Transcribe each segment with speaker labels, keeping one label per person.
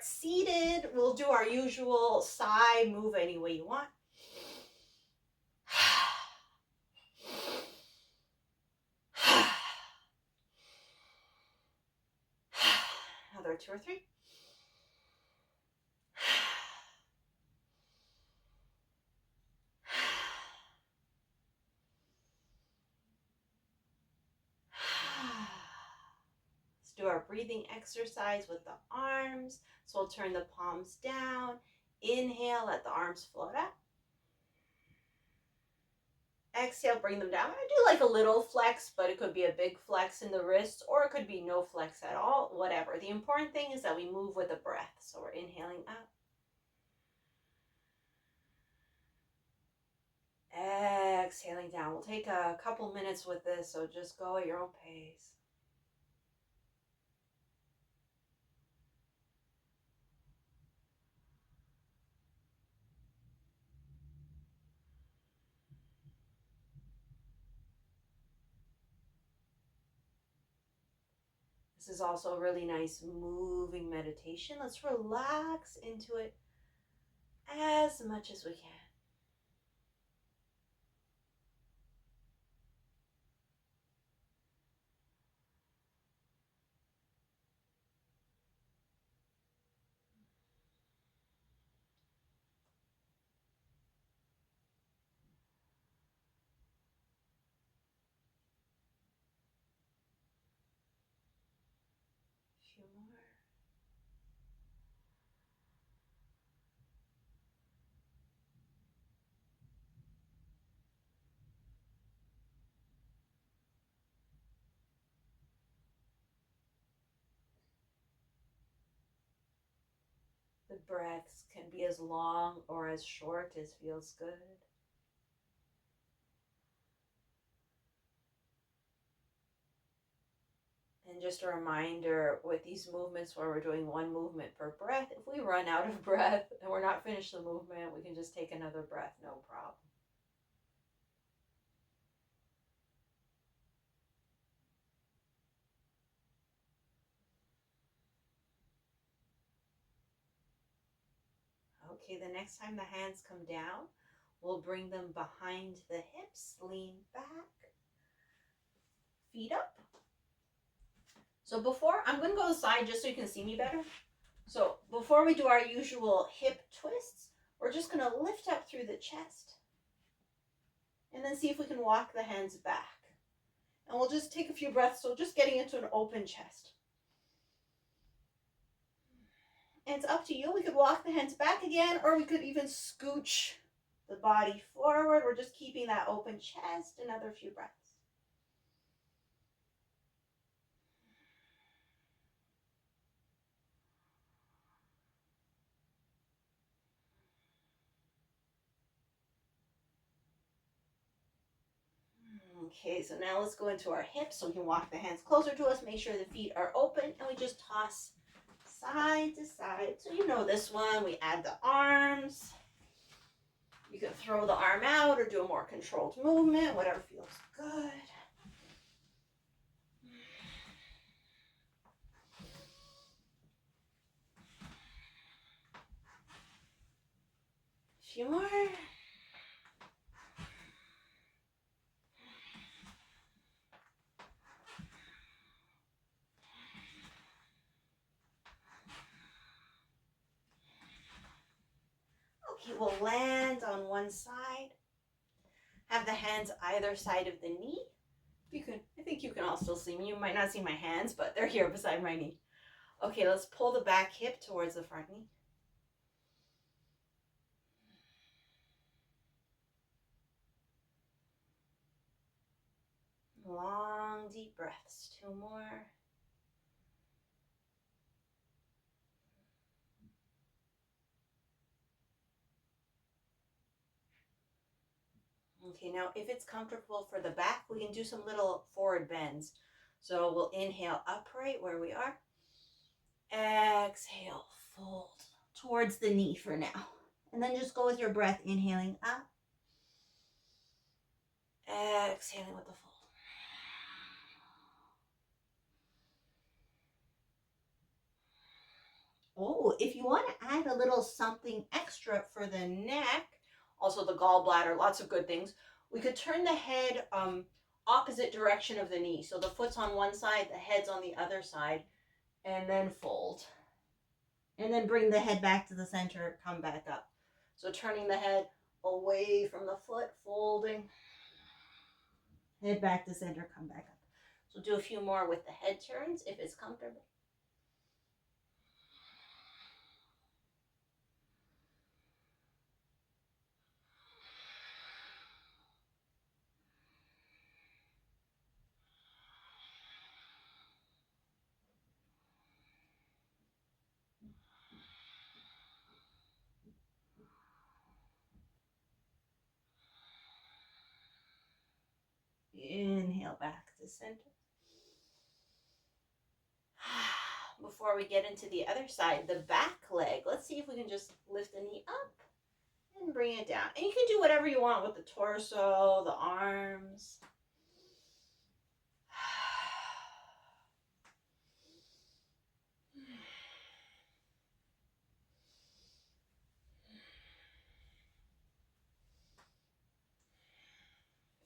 Speaker 1: start seated. We'll do our usual sigh, move any way you want. Another 2 or 3. Let's do our breathing exercise with the arms. So we'll turn the palms down. Inhale, let the arms float up. Exhale, bring them down. I do like a little flex, but it could be a big flex in the wrists, or it could be no flex at all, whatever. The important thing is that we move with the breath. So we're inhaling up. Exhaling down. We'll take a couple minutes with this, so just go at your own pace. This is also a really nice moving meditation. Let's relax into it as much as we can. A few more. The breaths can be as long or as short as feels good. And just a reminder with these movements where we're doing one movement per breath, if we run out of breath and we're not finished the movement, we can just take another breath, no problem. Okay, the next time the hands come down, we'll bring them behind the hips, lean back, feet up. So before, I'm going to go to the side just so you can see me better. So before we do our usual hip twists, we're just going to lift up through the chest and then see if we can walk the hands back. And we'll just take a few breaths, so just getting into an open chest. And it's up to you. We could walk the hands back again, or we could even scooch the body forward. We're just keeping that open chest. Another few breaths. Okay, so now let's go into our hips so we can walk the hands closer to us. Make sure the feet are open, and we just toss side to side. So you know this one. We add the arms. You can throw the arm out or do a more controlled movement, whatever feels good. A few more. Okay, we'll land on one side. Have the hands either side of the knee. I think you can all still see me. You might not see my hands, but they're here beside my knee. Okay, let's pull the back hip towards the front knee. Long, deep breaths. 2 more. Okay, now if it's comfortable for the back, we can do some little forward bends. So we'll inhale upright where we are. Exhale, fold towards the knee for now. And then just go with your breath, inhaling up. Exhaling with the fold. Oh, if you want to add a little something extra for the neck, also the gallbladder, lots of good things, we could turn the head opposite direction of the knee. So the foot's on one side, the head's on the other side, and then fold. And then bring the head back to the center, come back up. So turning the head away from the foot, folding, head back to center, come back up. So do a few more with the head turns if it's comfortable. Inhale back to center. Before we get into the other side, the back leg, let's see if we can just lift the knee up and bring it down. And you can do whatever you want with the torso, the arms.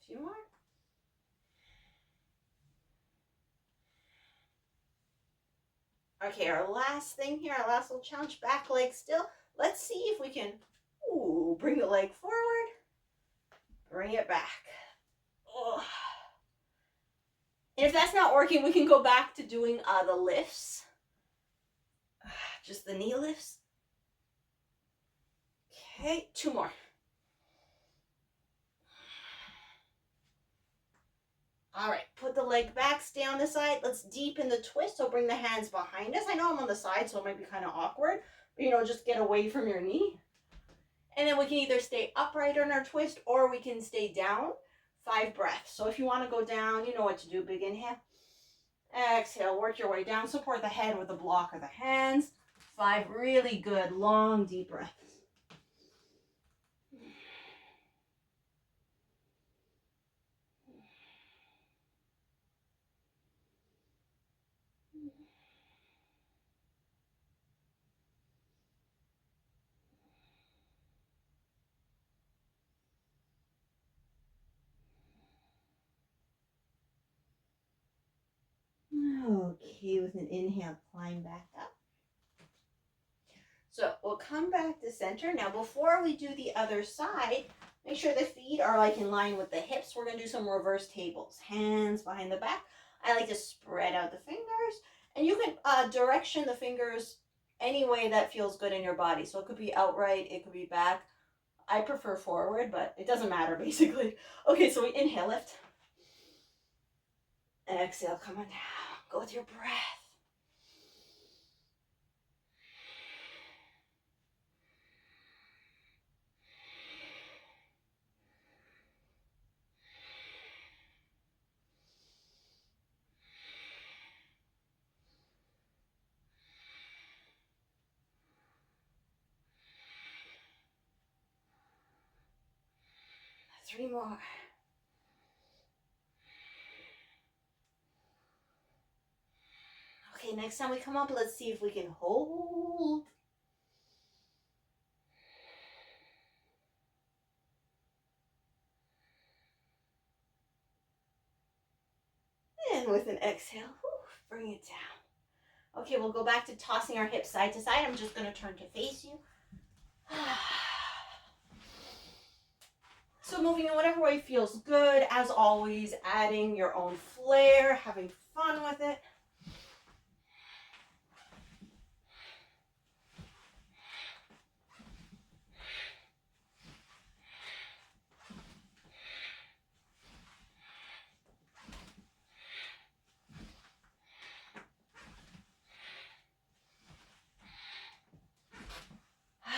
Speaker 1: A few more. Okay, our last thing here, our last little challenge, back leg still. Let's see if we can, bring the leg forward, bring it back. Oh. And if that's not working, we can go back to doing the lifts. Just the knee lifts. Okay, 2 more. All right, put the leg back, stay on the side. Let's deepen the twist, so bring the hands behind us. I know I'm on the side, so it might be kind of awkward, but just get away from your knee. And then we can either stay upright on our twist or we can stay down. 5 breaths. So if you want to go down, you know what to do. Big inhale. Exhale, work your way down. Support the head with the block of the hands. 5 really good, long, deep breaths. Okay, with an inhale, climb back up. So we'll come back to center. Now, before we do the other side, make sure the feet are like in line with the hips. We're going to do some reverse tables. Hands behind the back. I like to spread out the fingers. And you can direction the fingers any way that feels good in your body. So it could be outright, it could be back. I prefer forward, but it doesn't matter basically. Okay, so we inhale, lift. Exhale, come on down. Go with your breath. Three more. Okay, next time we come up, let's see if we can hold. And with an exhale, bring it down. Okay, we'll go back to tossing our hips side to side. I'm just going to turn to face you. So moving in whatever way feels good. As always, adding your own flair, having fun with it.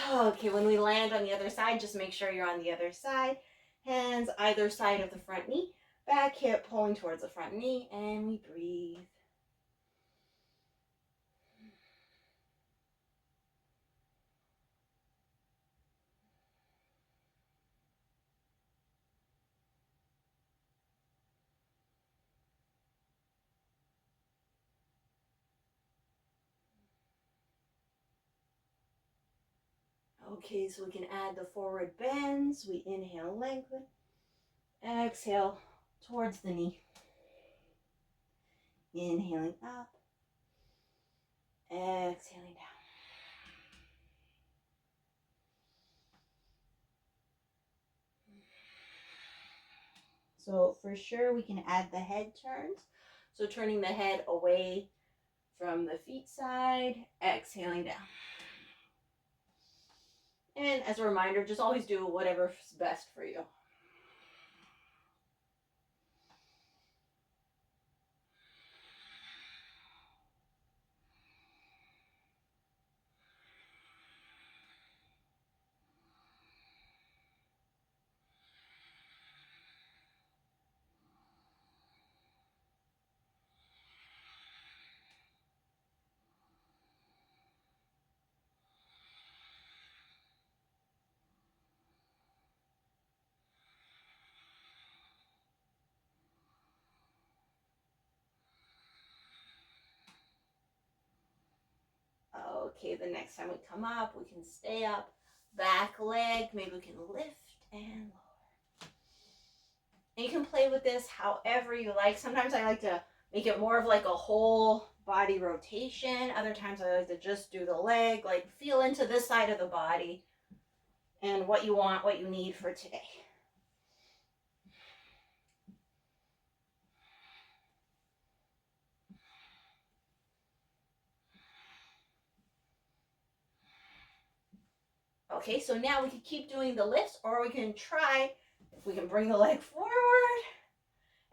Speaker 1: Okay, when we land on the other side, just make sure you're on the other side. Hands either side of the front knee. Back hip pulling towards the front knee, and we breathe. Okay, so we can add the forward bends. We inhale, lengthen. Exhale towards the knee. Inhaling up. Exhaling down. So for sure we can add the head turns. So turning the head away from the feet side, exhaling down. And as a reminder, just always do whatever's best for you. Okay, the next time we come up, we can stay up. Back leg, maybe we can lift and lower. And you can play with this however you like. Sometimes I like to make it more of like a whole body rotation. Other times I like to just do the leg, like feel into this side of the body and what you want, what you need for today. Okay, so now we can keep doing the lifts, or we can try if we can bring the leg forward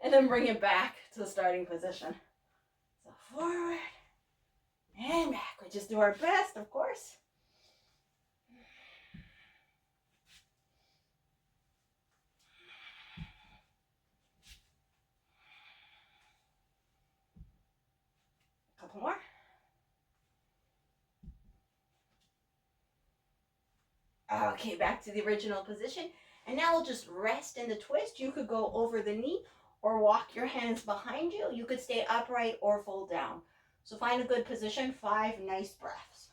Speaker 1: and then bring it back to the starting position. So forward and back. We just do our best, of course. A couple more. Okay, back to the original position. And now we'll just rest in the twist. You could go over the knee or walk your hands behind you. You could stay upright or fold down. So find a good position, 5 nice breaths.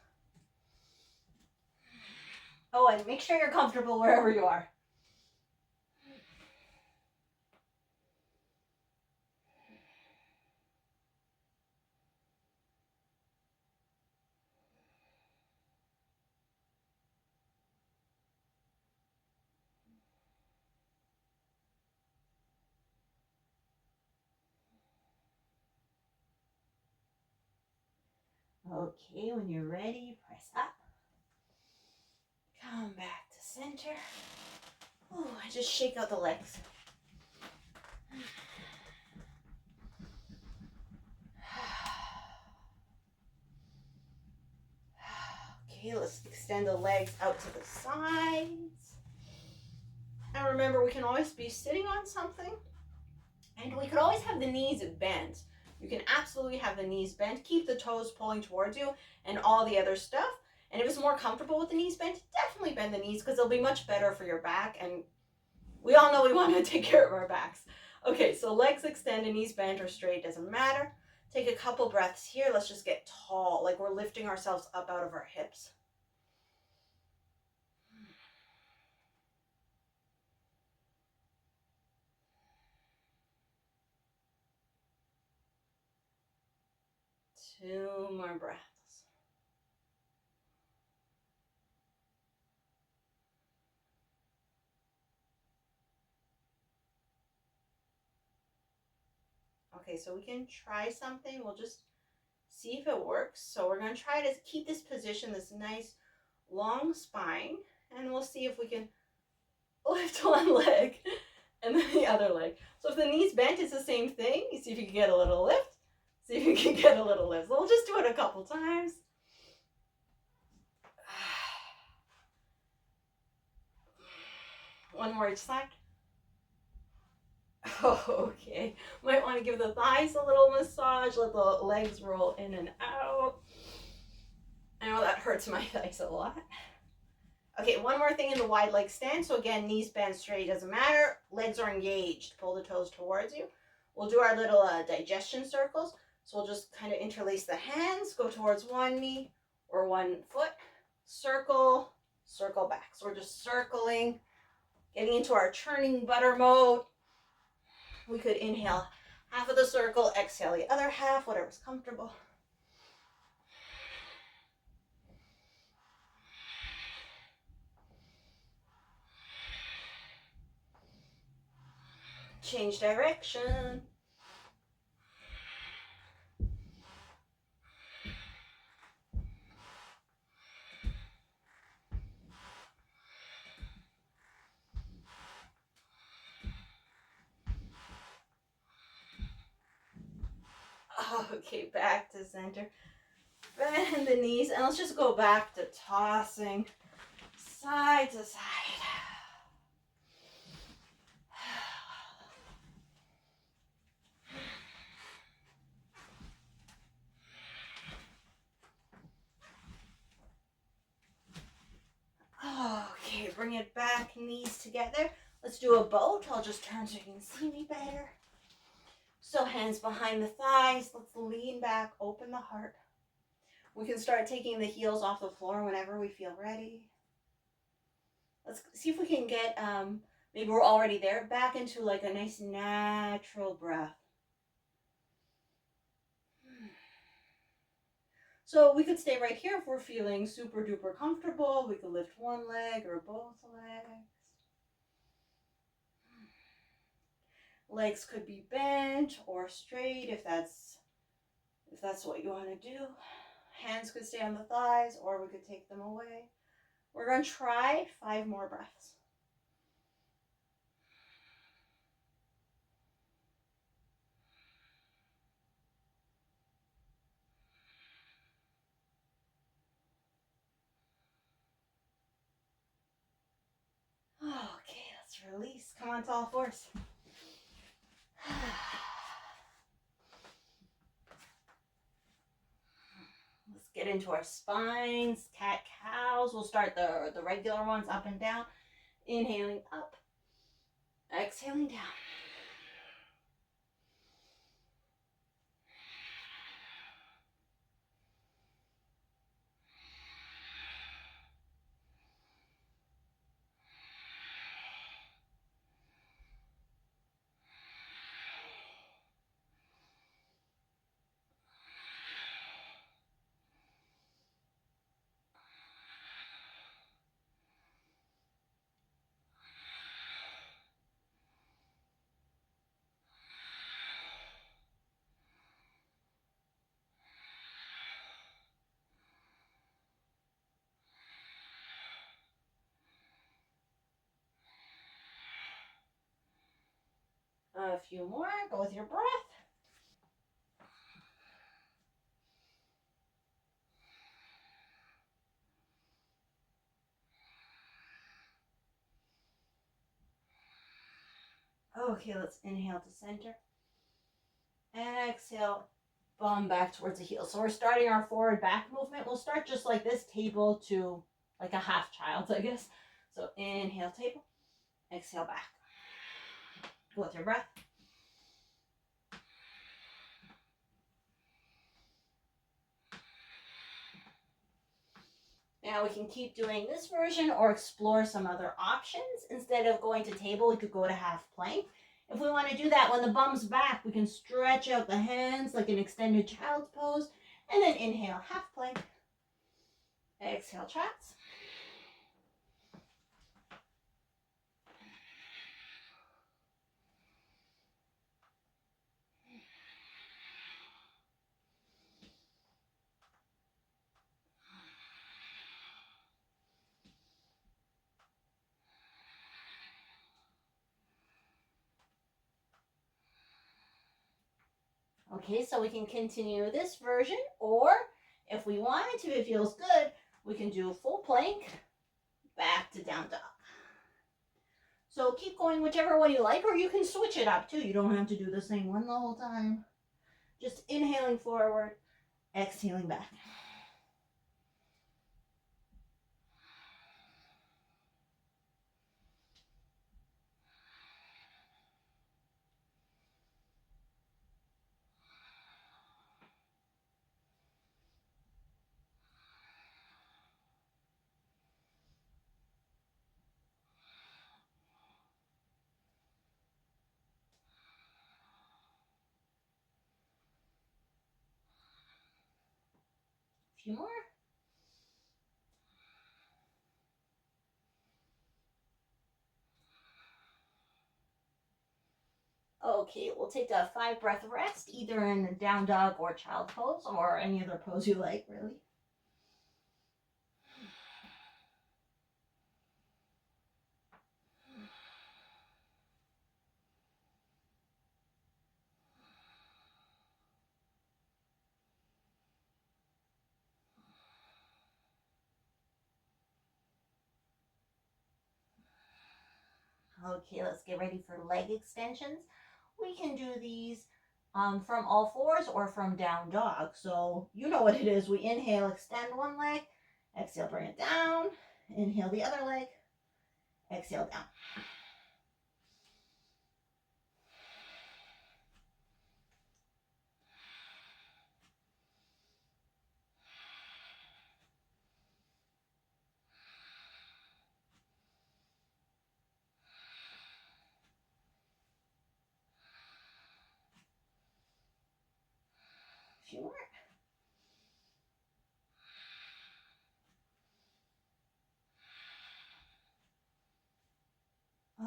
Speaker 1: Oh, and make sure you're comfortable wherever you are. Okay, when you're ready, press up. Come back to center. Ooh, and just shake out the legs. Okay, let's extend the legs out to the sides. And remember, we can always be sitting on something. And we could always have the knees bent. You can absolutely have the knees bent. Keep the toes pulling towards you and all the other stuff. And if it's more comfortable with the knees bent, definitely bend the knees because they'll be much better for your back. And we all know we want to take care of our backs. Okay, so legs extended, knees bent or straight, doesn't matter. Take a couple breaths here. Let's just get tall, like we're lifting ourselves up out of our hips. Two more breaths. Okay, so we can try something. We'll just see if it works. So we're going to try to keep this position, this nice long spine, and we'll see if we can lift one leg and then the other leg. So if the knee's bent, it's the same thing. You see if you can get a little lift. See if you can get a little lift. So we'll just do it a couple times. One more each side. Okay. Might want to give the thighs a little massage. Let the legs roll in and out. I know that hurts my thighs a lot. Okay, one more thing in the wide leg stand. So again, knees bent straight, doesn't matter. Legs are engaged. Pull the toes towards you. We'll do our little digestion circles. So we'll just kind of interlace the hands, go towards one knee or one foot, circle, circle back. So we're just circling, getting into our churning butter mode. We could inhale half of the circle, exhale the other half, whatever's comfortable. Change direction. Okay, back to center. Bend the knees, and let's just go back to tossing side to side. Okay, bring it back, knees together. Let's do a boat. I'll just turn so you can see me better. So hands behind the thighs. Let's lean back, open the heart. We can start taking the heels off the floor whenever we feel ready. Let's see if we can get, maybe we're already there, back into like a nice natural breath. So we could stay right here if we're feeling super duper comfortable. We could lift one leg or both legs. Legs could be bent or straight if that's what you want to do. Hands could stay on the thighs or we could take them away. We're going to try 5 more breaths. Okay, let's release. Come on to all fours. Let's get into our spines, cat cows. We'll start the regular ones up and down. Inhaling up, exhaling down. A few more. Go with your breath. Okay, let's inhale to center. Exhale, bum back towards the heel. So we're starting our forward back movement. We'll start just like this, table to like a half child, I guess. So inhale, table. Exhale, back. Go with your breath. Now we can keep doing this version or explore some other options. Instead of going to table, we could go to half plank. If we want to do that, when the bum's back, we can stretch out the hands like an extended child's pose. And then inhale, half plank. Exhale, chats. Okay, so we can continue this version, or if we wanted to, if it feels good, we can do full plank, back to down dog. So keep going whichever one you like, or you can switch it up too. You don't have to do the same one the whole time. Just inhaling forward, exhaling back. few more. Okay, we'll take a 5 breath rest, either in a down dog or child pose, or any other pose you like, really. Okay, let's get ready for leg extensions. We can do these from all fours or from down dog. So you know what it is. We inhale, extend one leg. Exhale, bring it down. Inhale the other leg. Exhale, down. A few more.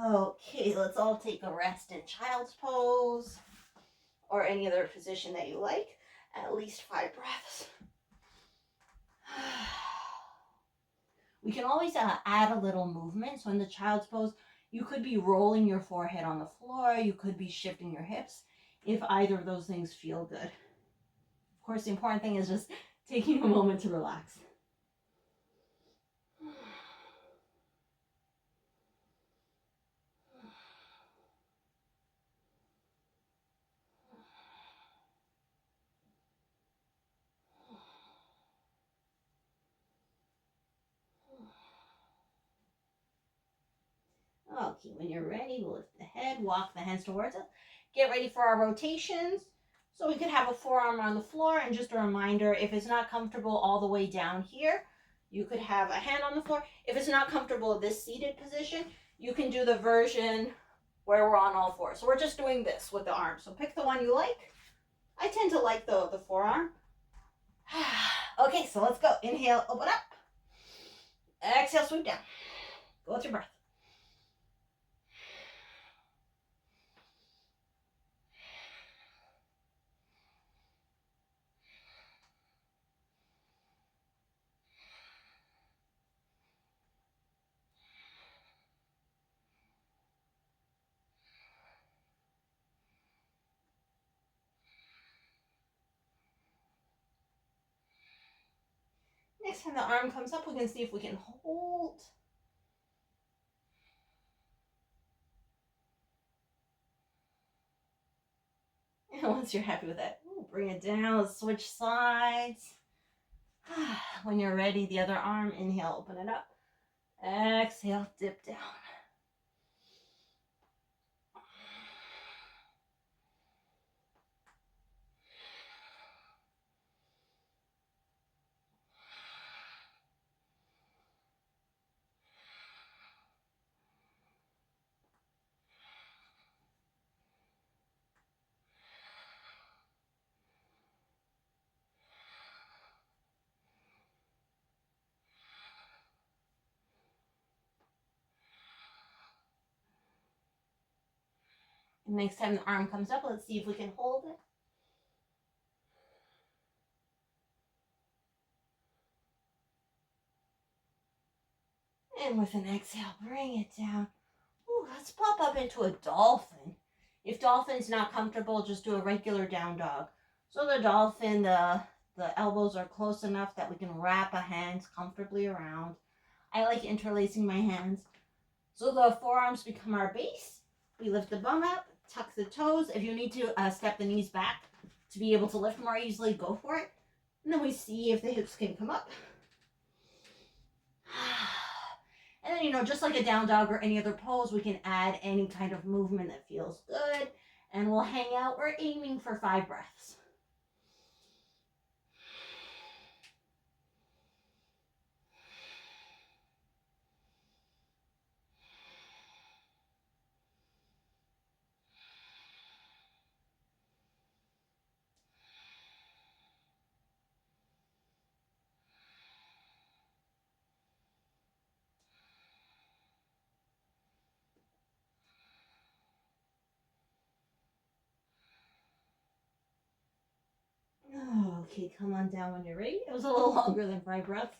Speaker 1: Okay, let's all take a rest in child's pose or any other position that you like. At least 5 breaths. We can always add a little movement. So in the child's pose, you could be rolling your forehead on the floor. You could be shifting your hips if either of those things feel good. Of course, the important thing is just taking a moment to relax. Okay, when you're ready, we'll lift the head, walk the hands towards us. Get ready for our rotations. So we could have a forearm on the floor, and just a reminder, if it's not comfortable all the way down here, you could have a hand on the floor. If it's not comfortable this seated position, you can do the version where we're on all fours. So we're just doing this with the arms. So pick the one you like. I tend to like the forearm. Okay, so let's go. Inhale, open up. Exhale, sweep down. Go with your breath. Next time the arm comes up, we can see if we can hold. And once you're happy with that, bring it down. Let's switch sides. When you're ready, the other arm, inhale, open it up. Exhale, dip down. And next time the arm comes up, let's see if we can hold it. And with an exhale, bring it down. Ooh, let's pop up into a dolphin. If dolphin's not comfortable, just do a regular down dog. So the dolphin, the elbows are close enough that we can wrap our hands comfortably around. I like interlacing my hands. So the forearms become our base. We lift the bum up, tuck the toes. If you need to step the knees back to be able to lift more easily, go for it. And then we see if the hips can come up. And then, just like a down dog or any other pose, we can add any kind of movement that feels good. And we'll hang out. We're aiming for 5 breaths. Okay, come on down when you're ready. It was a little longer than 5 breaths.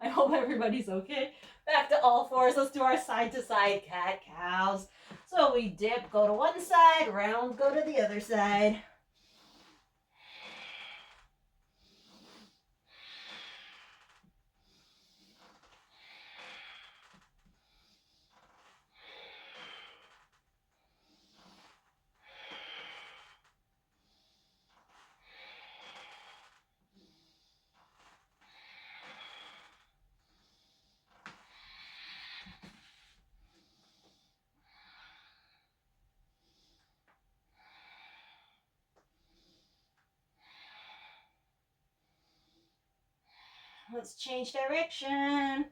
Speaker 1: I hope everybody's okay. Back to all fours. Let's do our side to side cat cows. So we dip, go to one side, round, go to the other side. Let's change direction.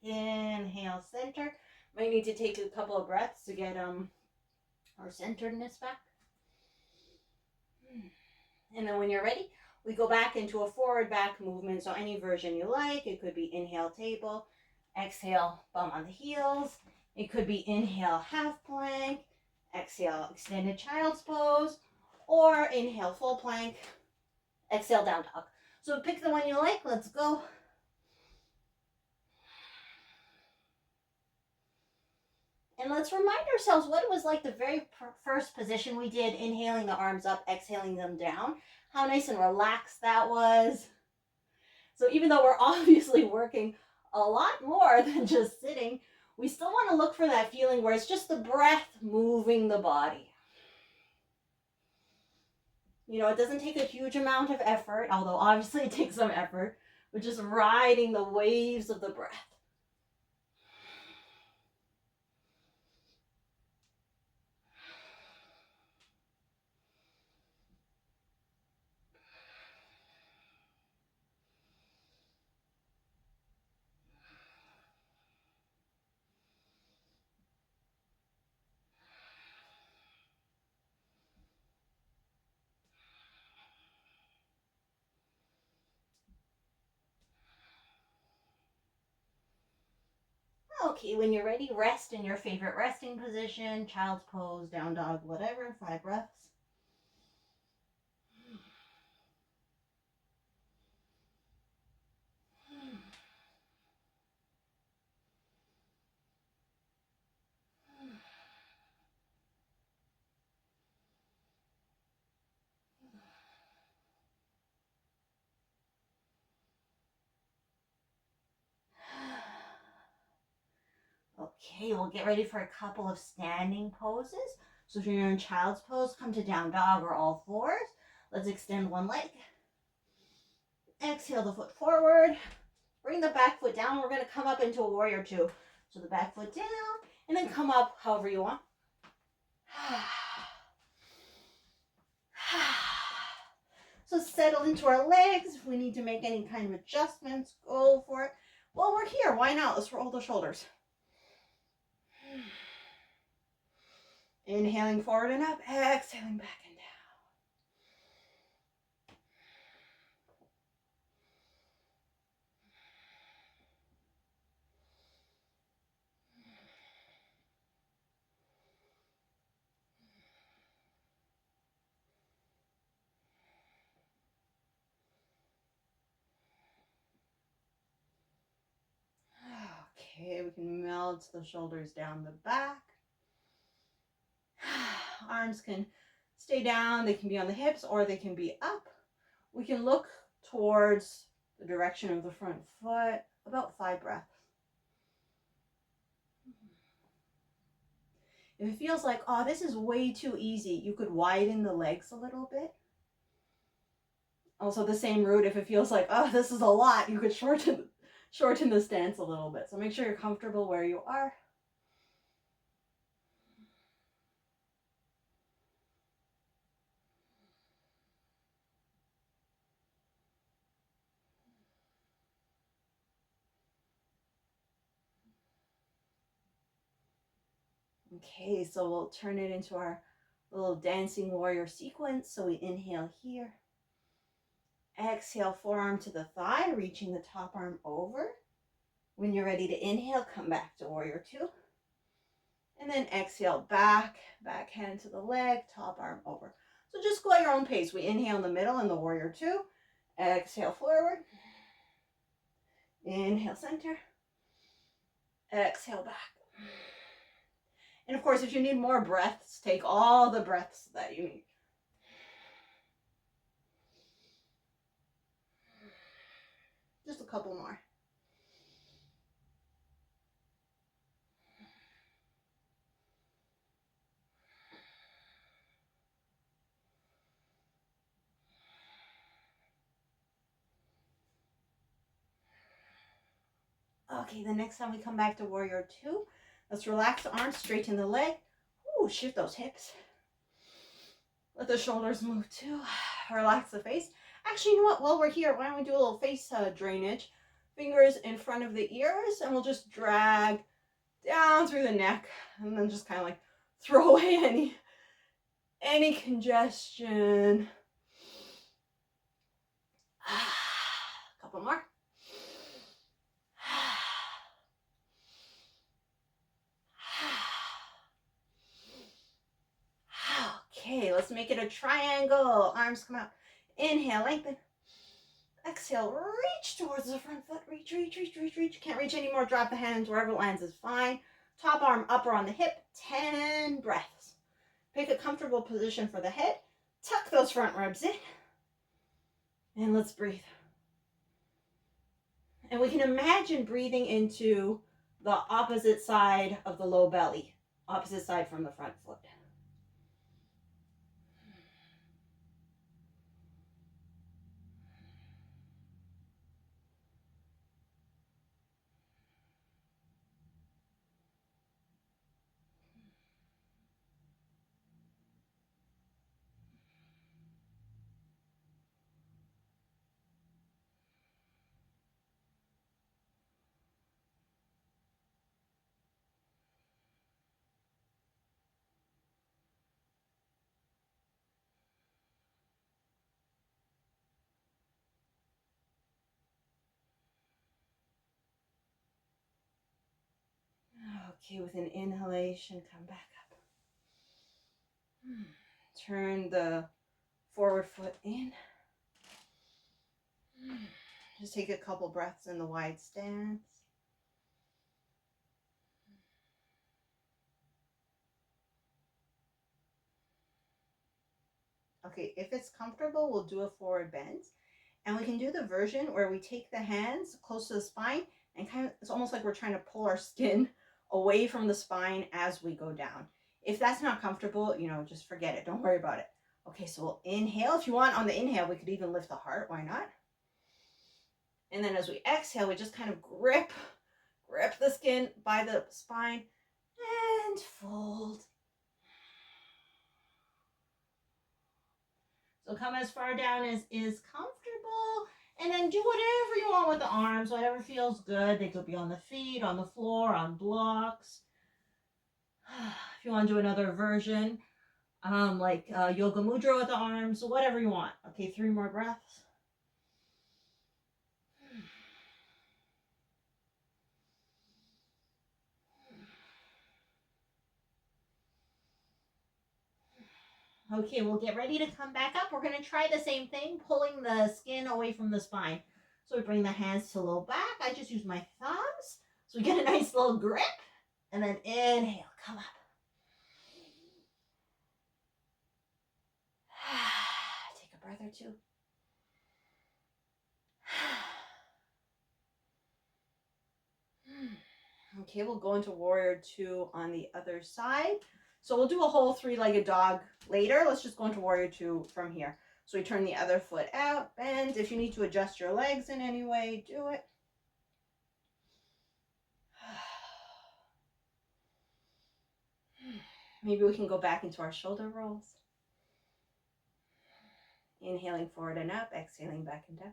Speaker 1: Inhale, center. Might need to take a couple of breaths to get our centeredness back. And then when you're ready, we go back into a forward back movement. So any version you like. It could be inhale, table. Exhale, bum on the heels. It could be inhale, half plank. Exhale, extended child's pose. Or inhale, full plank. Exhale, down dog. So pick the one you like. Let's go. And let's remind ourselves what it was like the very first position we did, inhaling the arms up, exhaling them down. How nice and relaxed that was. So even though we're obviously working a lot more than just sitting, we still want to look for that feeling where it's just the breath moving the body. You know, it doesn't take a huge amount of effort, although obviously it takes some effort, but just riding the waves of the breath. Okay, when you're ready, rest in your favorite resting position, child's pose, down dog, whatever, 5 breaths. Okay, we'll get ready for a couple of standing poses. So if you're in child's pose, come to down dog or all fours. Let's extend one leg. Exhale the foot forward. Bring the back foot down. We're going to come up into a warrior 2. So the back foot down and then come up however you want. So settle into our legs. If we need to make any kind of adjustments, go for it. Well, we're here. Why not? Let's roll the shoulders. Inhaling forward and up, exhaling back and down. Okay, we can melt the shoulders down the back. Arms can stay down, they can be on the hips or they can be up. We can look towards the direction of the front foot, about 5 breaths. If it feels like, oh, this is way too easy, you could widen the legs a little bit. Also the same route, if it feels like, oh, this is a lot, you could shorten the stance a little bit. So make sure you're comfortable where you are. Okay, so we'll turn it into our little dancing warrior sequence. So we inhale here. Exhale, forearm to the thigh, reaching the top arm over. When you're ready to inhale, come back to warrior two. And then exhale, back hand to the leg, top arm over. So just go at your own pace. We inhale in the middle in the warrior two. Exhale, forward. Inhale, center. Exhale, back. And of course, if you need more breaths, take all the breaths that you need. Just a couple more. Okay, the next time we come back to warrior two, let's relax the arms, straighten the leg. Ooh, shift those hips. Let the shoulders move too. Relax the face. Actually, you know what? While we're here, why don't we do a little face drainage? Fingers in front of the ears, and we'll just drag down through the neck, and then just kind of like throw away any congestion. Couple more. Okay, let's make it a triangle. Arms come out. Inhale, lengthen. Exhale, reach towards the front foot. Reach, reach, reach, reach, reach. Can't reach anymore. Drop the hands. Wherever it lands is fine. Top arm, upper on the hip. 10 breaths. Pick a comfortable position for the head. Tuck those front ribs in. And let's breathe. And we can imagine breathing into the opposite side of the low belly. Opposite side from the front foot. Okay, with an inhalation, come back up. Turn the forward foot in. Just take a couple breaths in the wide stance. Okay, if it's comfortable, we'll do a forward bend. And we can do the version where we take the hands close to the spine and kind of, it's almost like we're trying to pull our skin away from the spine as we go down. If that's not comfortable, just forget it. Don't worry about it. Okay, so we'll inhale. If you want, on the inhale, we could even lift the heart. Why not? And then as we exhale, we just kind of grip the skin by the spine and fold. So come as far down as is comfortable, and then do whatever you want with the arms, whatever feels good. They could be on the feet, on the floor, on blocks. If you want to do another version, like yoga mudra with the arms, whatever you want. Okay, 3 more breaths. Okay, we'll get ready to come back up. We're going to try the same thing, pulling the skin away from the spine. So we bring the hands to low back. I just use my thumbs. So we get a nice little grip. And then inhale, come up. Take a breath or two. Okay, we'll go into warrior two on the other side. So we'll do a whole 3-legged dog later. Let's just go into warrior two from here. So we turn the other foot out, bend. If you need to adjust your legs in any way, do it. Maybe we can go back into our shoulder rolls. Inhaling forward and up, exhaling back and down.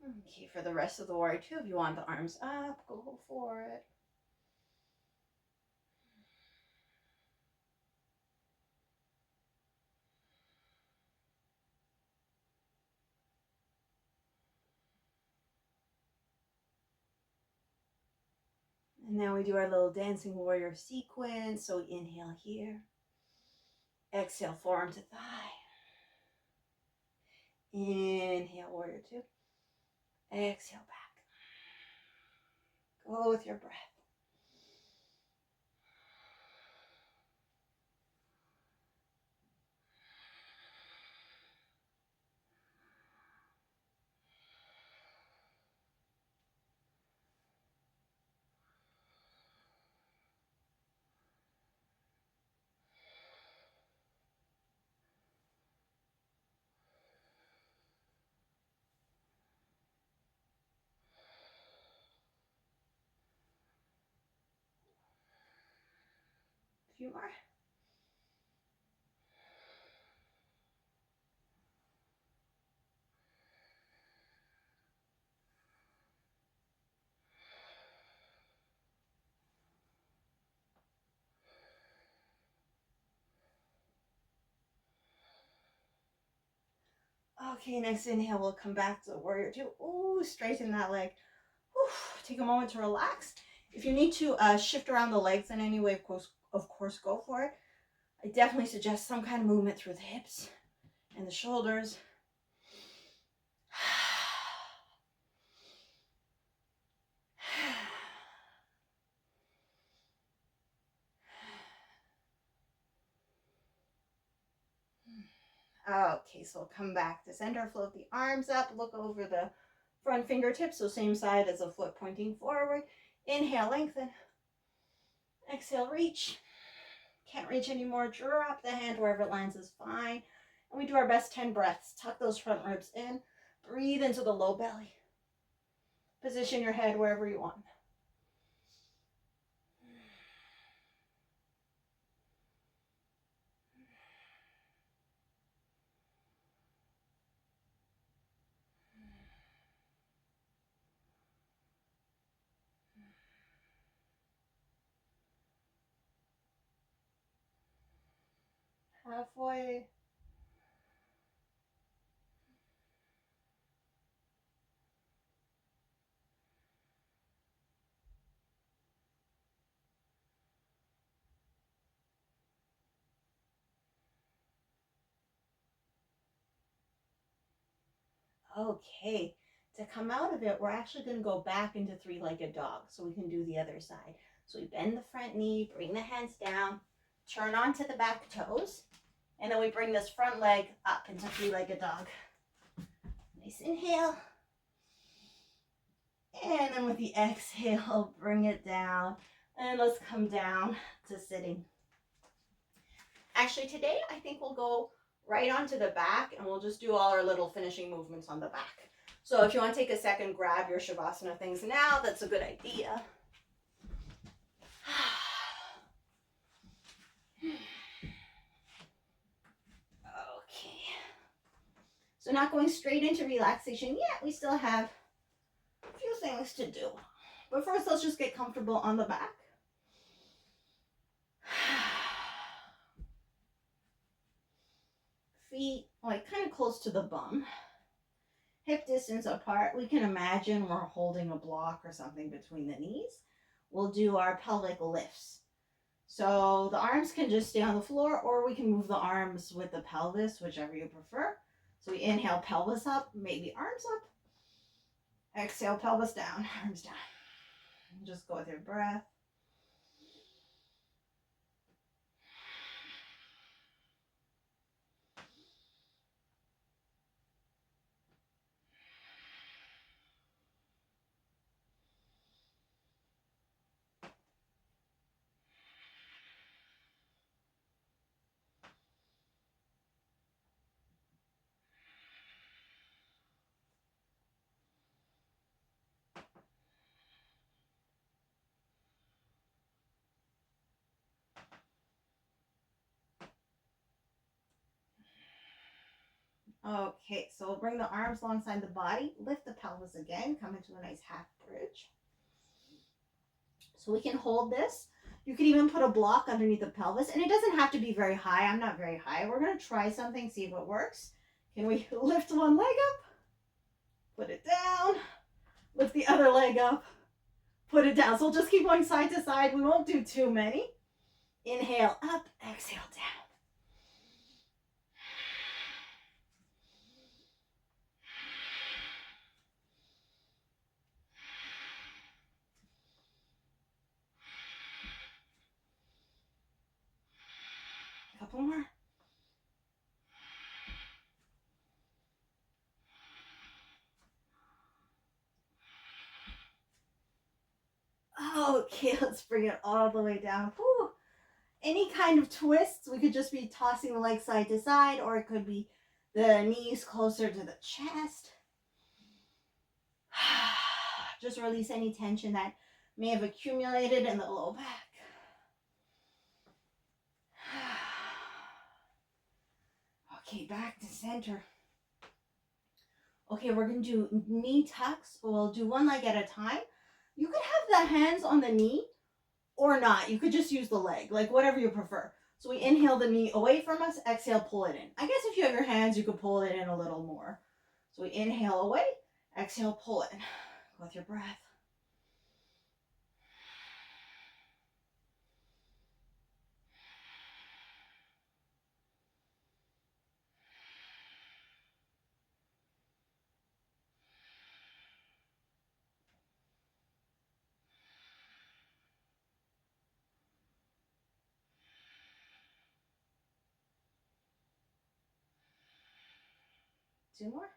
Speaker 1: Okay, for the rest of the warrior two, if you want the arms up, go for it. And now we do our little dancing warrior sequence. So we inhale here. Exhale, forearm to thigh. Inhale, warrior two. Exhale, back. Go with your breath. A few more. Okay, next inhale, we'll come back to warrior two. Ooh, straighten that leg. Whew. Take a moment to relax. If you need to shift around the legs in any way, of course, go for it. I definitely suggest some kind of movement through the hips and the shoulders. Okay, so we'll come back to center, float the arms up, look over the front fingertips, so same side as the foot pointing forward. Inhale, lengthen. Exhale, reach. Can't reach anymore, drop the hand wherever it lands is fine. And we do our best 10 breaths. Tuck those front ribs in. Breathe into the low belly. Position your head wherever you want. Halfway. Okay, to come out of it, we're actually going to go back into three-legged dog so we can do the other side. So we bend the front knee, bring the hands down, turn onto the back toes, and then we bring this front leg up into three-legged dog. Nice inhale. And then with the exhale, bring it down. And let's come down to sitting. Actually, today I think we'll go right onto the back and we'll just do all our little finishing movements on the back. So if you want to take a second, grab your Shavasana things now. That's a good idea. Okay. So not going straight into relaxation yet. We still have a few things to do. But first, let's just get comfortable on the back. Feet like kind of close to the bum. Hip distance apart. We can imagine we're holding a block or something between the knees. We'll do our pelvic lifts. So the arms can just stay on the floor, or we can move the arms with the pelvis, whichever you prefer. So we inhale, pelvis up, maybe arms up. Exhale, pelvis down, arms down. Just go with your breath. Okay, so we'll bring the arms alongside the body, lift the pelvis again, come into a nice half bridge. So we can hold this. You could even put a block underneath the pelvis, and it doesn't have to be very high. I'm not very high. We're going to try something, see if it works. Can we lift one leg up, put it down, lift the other leg up, put it down. So we'll just keep going side to side. We won't do too many. Inhale up, exhale down. A couple more. Okay, let's bring it all the way down. Whew. Any kind of twists, we could just be tossing the legs side to side, or it could be the knees closer to the chest. Just release any tension that may have accumulated in the low back. Okay, back to center. Okay, we're going to do knee tucks. We'll do one leg at a time. You could have the hands on the knee or not. You could just use the leg, like whatever you prefer. So we inhale the knee away from us, exhale, pull it in. I guess if you have your hands, you could pull it in a little more. So we inhale away, exhale, pull it in with your breath. Two more.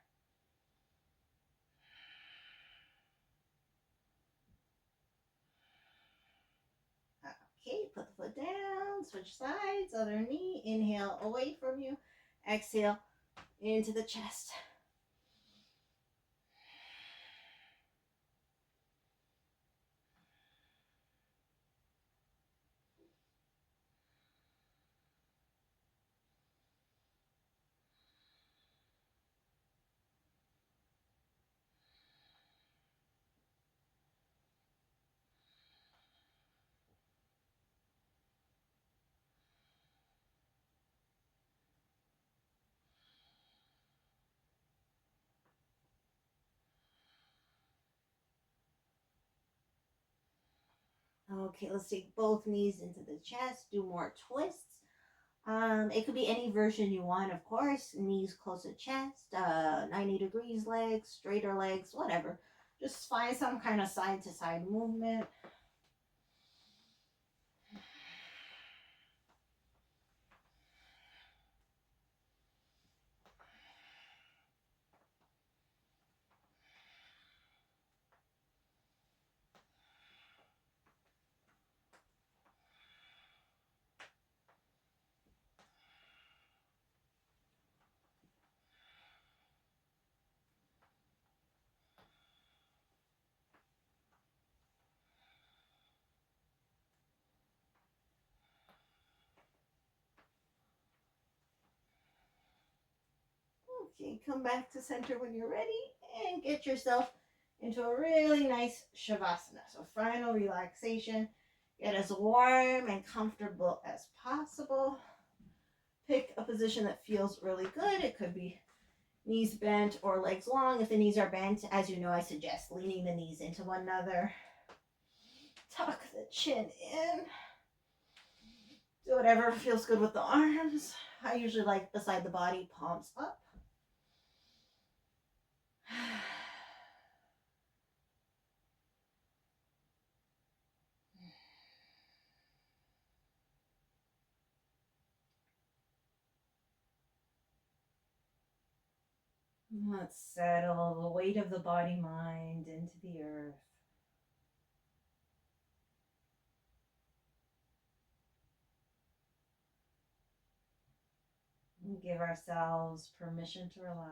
Speaker 1: Okay, put the foot down, switch sides, other knee, inhale away from you, exhale into the chest. Okay, let's take both knees into the chest, do more twists. It could be any version you want, of course. Knees close to chest, 90 degrees legs, straighter legs, whatever. Just find some kind of side to side movement. Okay, come back to center when you're ready and get yourself into a really nice Shavasana. So final relaxation. Get as warm and comfortable as possible. Pick a position that feels really good. It could be knees bent or legs long. If the knees are bent, as you know, I suggest leaning the knees into one another. Tuck the chin in. Do whatever feels good with the arms. I usually like beside the body, palms up. Let's settle the weight of the body mind into the earth. And give ourselves permission to relax.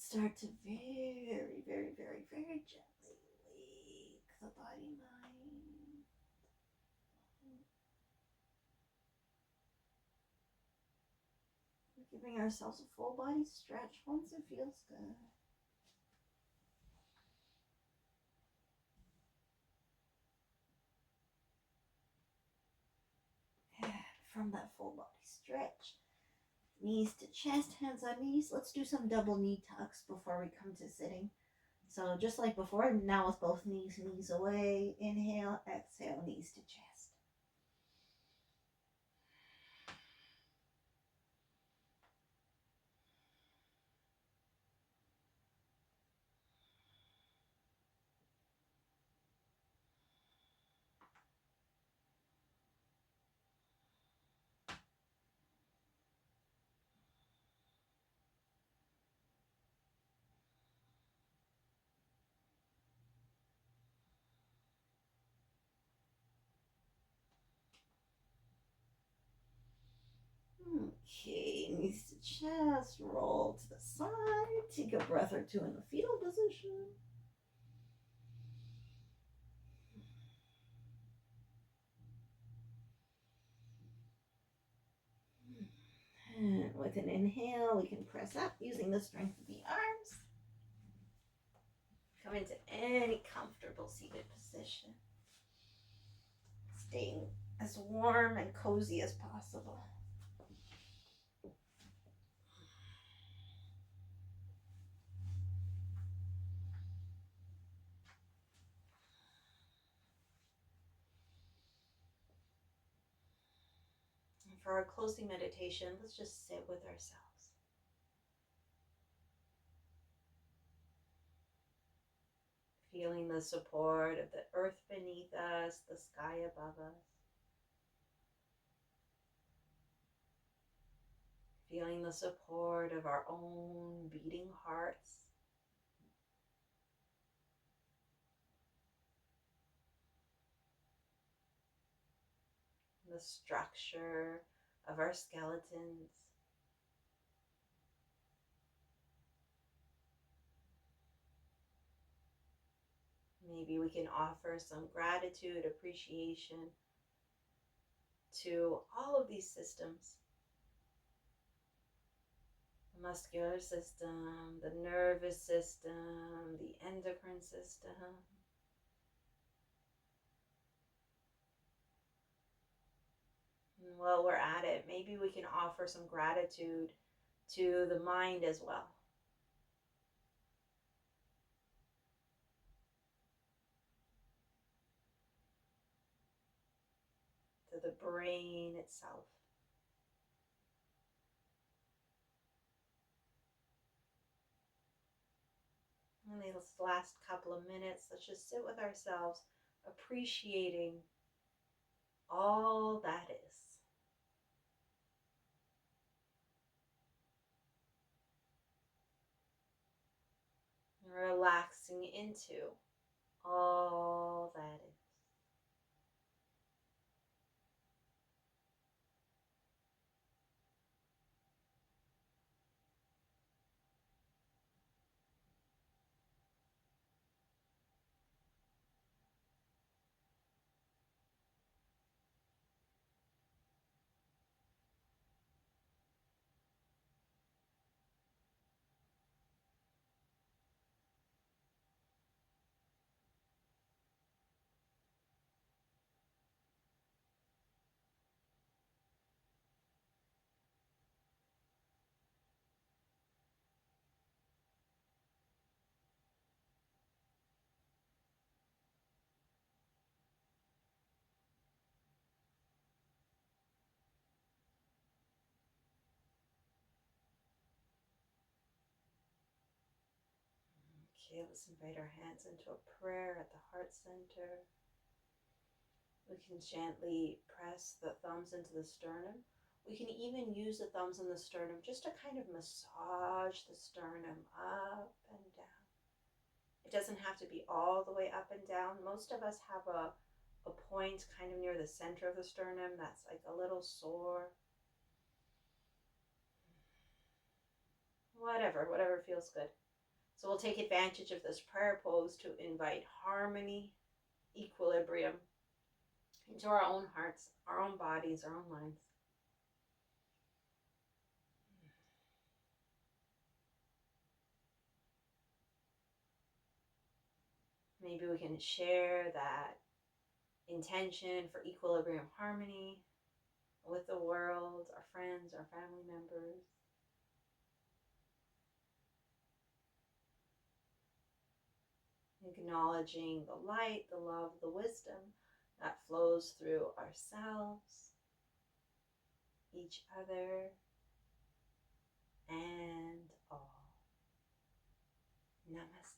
Speaker 1: start to very, very, very, very gently wake the body mind. We're giving ourselves a full body stretch once it feels good. And from that full body stretch, knees to chest, hands on knees. Let's do some double knee tucks before we come to sitting. So just like before, now with both knees, knees away. Inhale, exhale, knees to chest. Okay, knees to chest, roll to the side. Take a breath or two in the fetal position. And with an inhale, we can press up using the strength of the arms. Come into any comfortable seated position. Staying as warm and cozy as possible. And for our closing meditation, let's just sit with ourselves. Feeling the support of the earth beneath us, the sky above us. Feeling the support of our own beating hearts. The structure of our skeletons. Maybe we can offer some gratitude, appreciation to all of these systems. The muscular system, the nervous system, the endocrine system. And while we're at it, maybe we can offer some gratitude to the mind as well. To the brain itself. In these last couple of minutes, let's just sit with ourselves, appreciating all that is. Relaxing into all that is. Okay, let's invite our hands into a prayer at the heart center. We can gently press the thumbs into the sternum. We can even use the thumbs in the sternum just to kind of massage the sternum up and down. It doesn't have to be all the way up and down. Most of us have a point kind of near the center of the sternum that's like a little sore. Whatever feels good. So we'll take advantage of this prayer pose to invite harmony, equilibrium into our own hearts, our own bodies, our own minds. Maybe we can share that intention for equilibrium, harmony with the world, our friends, our family members. Acknowledging the light, the love, the wisdom that flows through ourselves, each other, and all. Namaste.